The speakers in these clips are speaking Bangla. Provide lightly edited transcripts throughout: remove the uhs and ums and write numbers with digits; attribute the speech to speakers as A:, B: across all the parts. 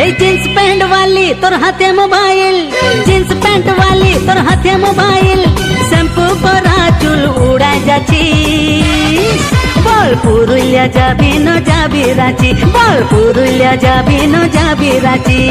A: এই জিন্স প্যান্ট वाली তোর হাতে মোবাইল, জিন্স প্যান্ট वाली তোর হাতে মোবাইল, শ্যাম্পু করা চুল উড়াই যাচ্ছিস। বল পুরুলিয়া যাবি না যাবি রাঁচি, বল পুরুলিয়া যাবি না যাবি রাঁচি।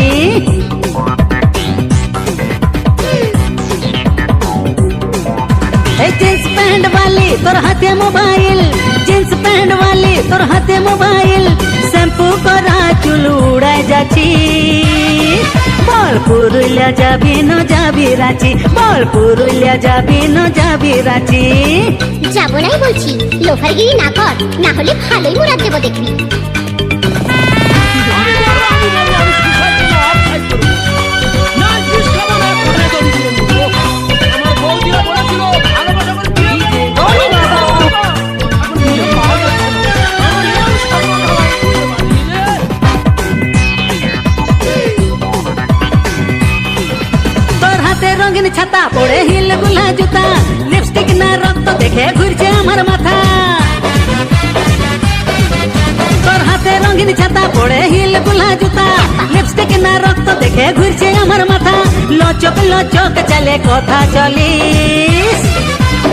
A: এই জিন্স প্যান্ট वाली তোর হাতে মোবাইল, জিন্স প্যান্ট वाली তোর হাতে মোবাইল, শ্যাম্পু করা চুল উড়াই যাচ্ছিস। বল পুরুলিয়া যাবি না যাবি রাঁচি, বল পুরুলিয়া যাবি না যাবি রাঁচি।
B: যাবো নাই বলছি, লোফারগিরি না কর, না হলে ভালোই মুরাদ দেবো দেখবি। রঙিন ছাতা পড়ে হিল গুলা জুতা, লিপস্টিক না রক্ত দেখে ঘুরছে আমার মাথা। তোর হাতে রঙিন ছাতা পড়ে হিল গুলা জুতা, লিপস্টিক না রক্ত দেখে ঘুরছে আমার মাথা। লচক লচক চলে কথা চলিস।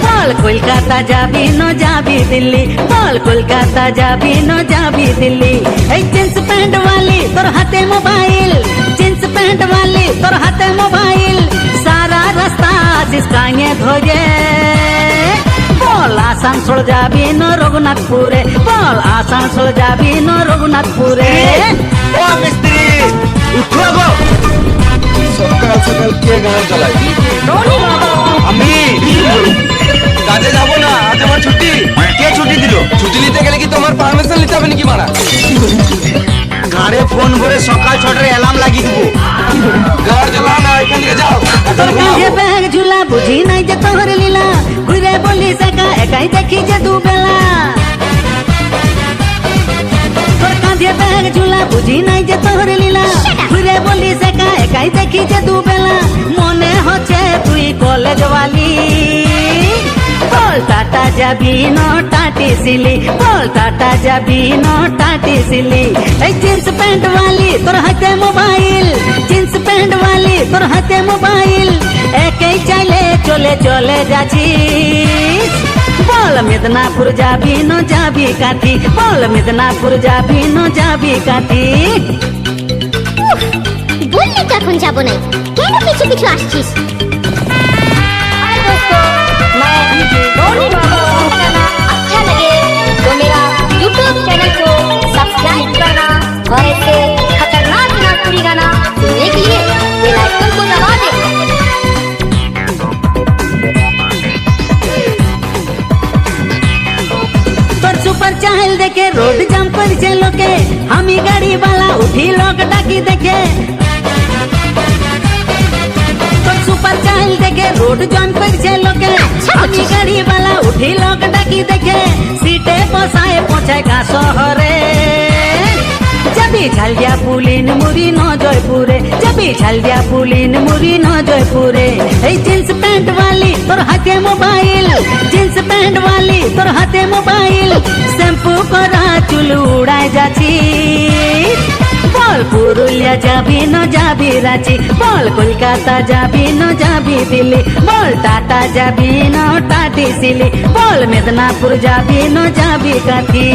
B: বল কলকাতা যাবি না যাবি দিল্লি, বল কলকাতা যাবি না যাবি দিল্লি। এই জিন্স প্যান্ট वाली তোর হাতে মোবাইল, জিন্স প্যান্ট वाली তোর হাতে মোবাইল, সারা রাস্তা সিসকাঙে ধরে। বল আসানসোল যাবি না রঘুনাথপুরে, বল আসানসোল যাবি না রঘুনাথপুরে।
C: ও মিস্ত্রি উঠো গো, সকাল সকাল কে গান চালায়? আমি কাজে যাব না, আজ আমার ছুটি। কে ছুটি দিল? ছুটি নিতে গেলে কি তোমার পারমিশন নিতে হবে নাকি মারা? গাড়ে ফোন করে সকাল 6টার অ্যালার্ম লাগিয়ে দিব। গাড় চালাও না, এখান থেকে যাও।
A: তোর কাঁধে ব্যাগ ঝুলা বুঝি নাই যে তোর লীলা, ঘুরে বলিস একা একাই দেখি যে দুবেলা। তোর কাঁধে ব্যাগ ঝুলা বুঝি নাই যে তোর লীলা, ঘুরে বলিস একা একাই দেখি যে দুবেলা। মনে হচ্ছে তুই কলেজ वाली। বল টাটা যাবি না টাটি সিলি, বল টাটা যাবি না টাটি সিলি। এই জিন্স প্যান্ট वाली তোর হাতে মোবাইল, জিন্স প্যান্ট वाली তোর হাতে মোবাইল, একাই চাইলে চলে চলে যাচ্ছিস। বল মেদিনীপুর যাবি না যাবি কাঠি, বল মেদিনীপুর যাবি না যাবি কাঠি।
B: বললি তো এখন যাবো নাই, কেন পিছু পিছু আসছিস? अच्छा लगे तो मेरा YouTube चैनल को सब्सक्राइब करना और ऐसे खतरनाक नागपुरी गाना सुनने के लिए बेल आइकन को दबा दे।
A: তোর সুপার চাহেল দেখে রোড জাম করছে লোকে, আমি গাড়ি वाला উঠি লোক ডাকি দেখে। তোর সুপার চাহেল দেখে রোড জাম করছে লোকে, আমি গাড়ি वाला উঠি লোক ডাকি দেখে। সিটে বসায় পৌঁছায় গা শহরে, যাবি ঝালদিয়া পুলিন মুড়ি ন জয়পুরে, যাবি ঝালদিয়া পুলিন মুড়ি ন জয়পুরে। এই জিন্স প্যান্ট वाली তোর হাতে মোবাইল, জিন্স প্যান্ট वाली তোর হাতে মোবাইল, শ্যাম্পু করা চুল উড়াই যাচ্ছিস। বল পুরুলিয়া যাবি না যাবি রাঁচি, বল কলকাতা যাবি না যাবি দিল্লি, বল টাটা যাবি না টাটি সিলি, বল মেদিনীপুর যাবি না যাবি কাঠি।